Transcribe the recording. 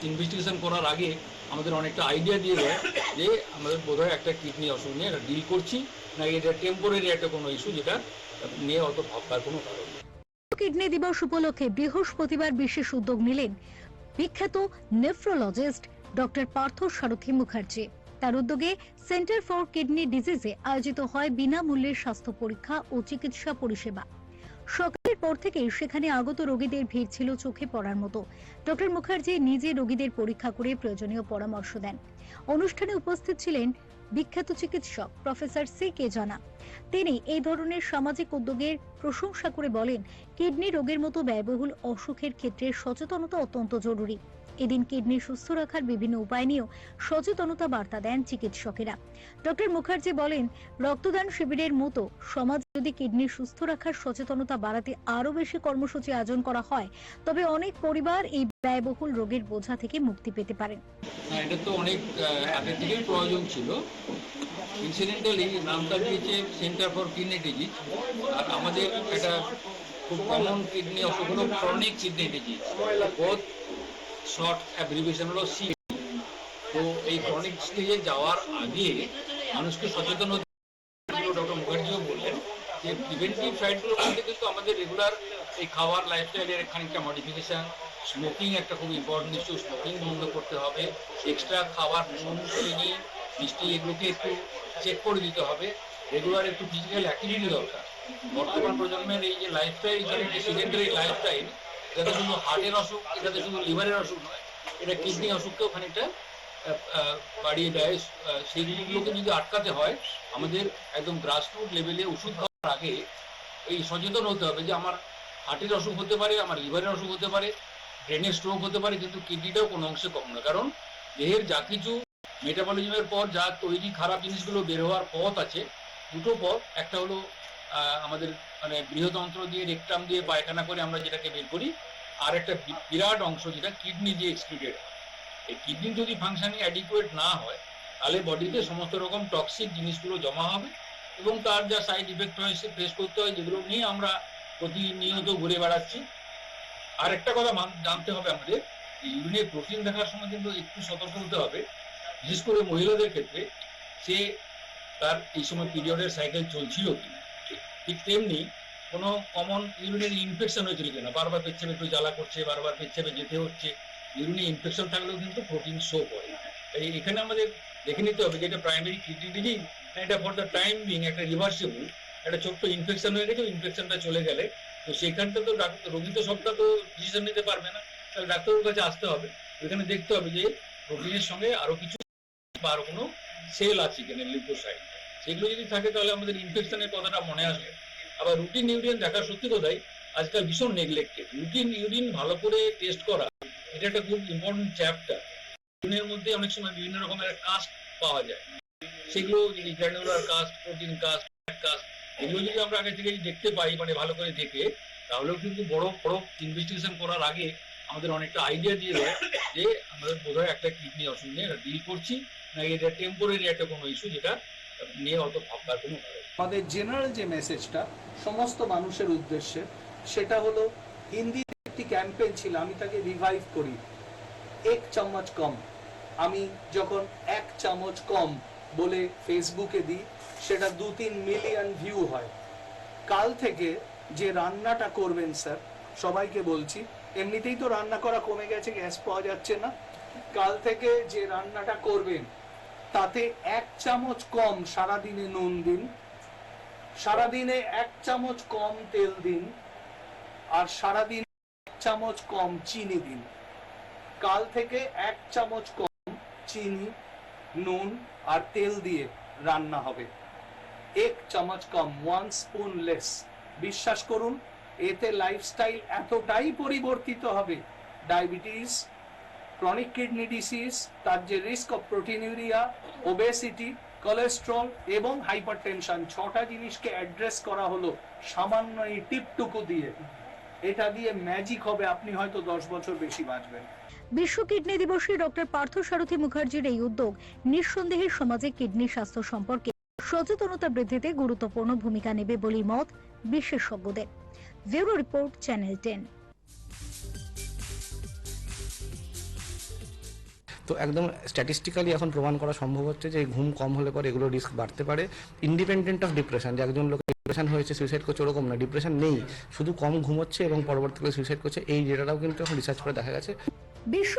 Investigation করার আগে আমাদের অনেকটা আইডিয়া দিয়ে দেয় যে আমাদের বোধহয় একটা কিডনি অসুখ নিয়ে এটা ডিল করছি, না এটা টেম্পোরারি একটা কোনো ইস্যু যেটা নিয়ে অত ভাববার কোনো কারণ নেই। কিডনি দিবস উপলক্ষে বৃহস্পতিবার বিশেষ উদ্যোগ নিলেন বিখ্যাত নেফ্রোলজিস্ট ডক্টর পার্থ সারথী মুখার্জি। তার উদ্যোগে সেন্টার ফর কিডনি ডিজিজে আয়োজিত হয় বিনামূল্যের স্বাস্থ্য পরীক্ষা ও চিকিৎসা পরিষেবা। সকালের পর থেকেই সেখানে আগত রোগীদের ভিড় ছিল চোখে পড়ার মতো। ডক্টর মুখার্জি নিজে রোগীদের পরীক্ষা করে প্রয়োজনীয় পরামর্শ দেন। অনুষ্ঠানে উপস্থিত ছিলেন বিখ্যাত চিকিৎসক প্রফেসর সি কে জানা। তিনি এই ধরনের সামাজিক উদ্যোগের প্রশংসা করে বলেন, কিডনি রোগের মতো ব্যয়বহুল অসুখের ক্ষেত্রে সচেতনতা অত্যন্ত জরুরি। এদিন কিডনি সুস্থ রাখার বিভিন্ন উপায় নিয়েও সচেতনতা বার্তা দেন চিকিৎসকেরা। ডক্টর মুখার্জি বলেন, রক্তদান শিবিরের মতো সমাজ যদি কিডনি সুস্থ রাখার সচেতনতা বাড়াতে আরো বেশি কর্মসূচি আয়োজন করা হয়, তবে অনেক পরিবার এই ব্যয়বহুল রোগের বোঝা থেকে মুক্তি পেতে পারেন। এটা তো অনেক আগে থেকেই প্রয়োজন ছিল। ইনসিডেন্টালি নামটা দিয়েছে সেন্টার ফর কিডনি ডিজিজ, আর আমাদের একটা খুব কমন কিডনি অসুখ হলো chronic kidney disease, both short abbreviation হলো সি। তো এই ক্রনিক স্টেজে যাওয়ার আগে মানুষকে সচেতন হতে, ডক্টর মুখার্জিও বললেন যে প্রিভেন্টিভ সাইডগুলোর মধ্যে কিন্তু আমাদের রেগুলার এই খাওয়ার লাইফস্টাইলের খানিকটা মডিফিকেশান, স্মোকিং একটা খুব ইম্পর্টেন্ট ইস্যু, স্মোকিং বন্ধ করতে হবে, এক্সট্রা খাবার নুন চিনি মিষ্টি এগুলোকে একটু চেক করে দিতে হবে, রেগুলার একটু ফিজিক্যাল অ্যাক্টিভিটি দরকার। বর্তমান প্রজন্মের এই যে লাইফস্টাইল, সেকেন্ডারি লাইফস্টাইল, এটাতে শুধু হার্টের অসুখ, এটাতে শুধু লিভারের অসুখ নয়, এটা কিডনি অসুখকেও খানিকটা বাড়িয়ে দেয়। সেইগুলোকে যদি আটকাতে হয় আমাদের একদম গ্রাসরুট লেভেলে ওষুধ খাওয়ার আগে এই সচেতন হতে হবে যে আমার হার্টের অসুখ হতে পারে, আমার লিভারের অসুখ হতে পারে, ব্রেনের স্ট্রোক হতে পারে, কিন্তু কিডনিটাও কোনো অংশে কম না। কারণ দেহের যা কিছু মেটাবলিজমের পর যা তৈরি খারাপ জিনিসগুলো বের হওয়ার পথ আছে, দুটো পথ, একটা হলো আমাদের মানে বৃহদন্ত্র দিয়ে রেকটাম দিয়ে পায়খানা করে আমরা যেটাকে বের করি, আর একটা বিরাট অংশ যেটা কিডনি দিয়ে এক্সক্রিটেড হয়। এই কিডনি যদি ফাংশনিং অ্যাডিকুয়েট না হয় তাহলে বডিতে সমস্ত রকম টক্সিক জিনিসগুলো জমা হবে এবং তার যা সাইড ইফেক্ট হয় সে ফেস করতে হয়, যেগুলো নিয়ে আমরা প্রতিনিয়ত ঘুরে বেড়াচ্ছি। আর একটা কথা জানতে হবে আমাদের, ইউরিনে প্রোটিন দেখার সময় কিন্তু একটু সতর্ক হতে হবে, বিশেষ করে মহিলাদের ক্ষেত্রে। সে তার এই সময় পিরিয়ডের সাইকেল চলছিল কিনা, ঠিক তেমনি কোনো কমন ইউরিনের ইনফেকশন হয়েছিল কিনা, বারবার পেচ্ছাপে একটু জ্বালা করছে, বারবার পেচ্ছাপে যেতে হচ্ছে, ইউরিনে ইনফেকশন থাকলেও কিন্তু প্রোটিন শো করে। তাই এখানে আমাদের দেখে নিতে হবে যে এটা প্রাইমারি কিডনি ডিজিজ, এটা ফর দ্য টাইম বিং একটা রিভার্সিবল, একটা ছোট্ট ইনফেকশন হয়ে গেছে, ইনফেকশনটা চলে গেলে তো সেখানটা তো রোগী তো সবটা তো ডিসিশন নিতে পারবে না, তাহলে ডাক্তারের কাছে আসতে হবে। এখানে দেখতে হবে যে প্রোটিনের সঙ্গে আরো কিছু বা আরো কোনো সেল আছে কিনা, লিউকোসাইট, সেগুলো যদি থাকে তাহলে আমাদের ইনফেকশনের কথাটা মনে আসবে। আবার রুটিন ইউরিন দেখা সত্যি কথাই আজকাল ভীষণ নেগলেক্টেড। রুটিন ইউরিন ভালো করে টেস্ট করা এটা একটা খুব ইম্পর্টেন্ট চ্যাপ্টার। ইউরিনের মধ্যে অনেক সময় বিভিন্ন রকমের কাস্ট পাওয়া যায়, সেগুলো যদি granular cast, protein cast, fat cast, এগুলো যদি আমরা আগে থেকে দেখতে পাই, মানে ভালো করে দেখে, তাহলেও কিন্তু বড় বড় ইনভেস্টিগেশন করার আগে আমাদের অনেকটা আইডিয়া দিয়ে দেয় যে আমাদের বোধহয় একটা কিডনি অসুখ নিয়ে ডিল করছি, না এটা টেম্পোরারি একটা কোনো ইস্যু যেটা নিয়ে অত ভাববার কোনো কারণ। আমাদের জেনারেল যে মেসেজটা সমস্ত মানুষের উদ্দেশ্যে, সেটা হলো হিন্দিতে একটি ক্যাম্পেইন ছিল, আমি তাকে রিভাইভ করি, এক চামচ কম। আমি যখন এক চামচ কম বলে ফেসবুকে দিই, সেটা 2-3 মিলিয়ন ভিউ হয়। কাল থেকে যে রান্নাটা করবেন স্যার, সবাইকে বলছি, এমনিতেই তো রান্না করা কমে গেছে, গ্যাস পাওয়া যাচ্ছে না, কাল থেকে যে রান্নাটা করবেন তাতে 1 চামচ কম সারাদিনে নুন দিন, সারাদিনে 1 চামচ কম তেল দিন, আর সারাদিন 1 চামচ কম চিনি দিন। কাল থেকে 1 চামচ কম চিনি, নুন আর তেল দিয়ে রান্না হবে। 1 চামচ কম, 1 স্পুন লেস। বিশ্বাস করুন, এতে লাইফস্টাইল এতটাই পরিবর্তিত হবে। ডায়াবেটিস, ক্রনিক কিডনি ডিজিজ, তার যে risk of proteinuria, obesity, cholesterol এবং হাইপারটেনশন, 6টা জিনিসকে অ্যাড্রেস করা হলো সামান্য এই টিপটুকু দিয়ে। এটা দিয়ে ম্যাজিক হবে, আপনি হয়তো 10 বছর বেশি বাঁচবেন। বিশ্ব কিডনি দিবসে ডক্টর পার্থ সারথী মুখার্জির এই উদ্যোগ নিঃসন্দেহে সমাজে কিডনি স্বাস্থ্য সম্পর্কে সচেতনতা বৃদ্ধিতে গুরুত্বপূর্ণ ভূমিকা নেবে বলে মত বিশেষজ্ঞদের। Bureau report, channel 10। তো একদম স্ট্যাটিস্টিক্যালি এখন প্রমাণ করা সম্ভব হচ্ছে যে ঘুম কম হলে পরে এগুলো রিস্ক বাড়তে পারে, ইন্ডিপেন্ডেন্ট অফ ডিপ্রেশন। যে একজন লোক ডিপ্রেশন হয়েছে সুইসাইড করছে ওরকম না, ডিপ্রেশন নেই, শুধু কম ঘুমোচ্ছে এবং পরবর্তীকালে সুইসাইড করছে, এই ডেটাটাও কিন্তু এখন রিসার্চ করে দেখা গেছে। বিশ্ব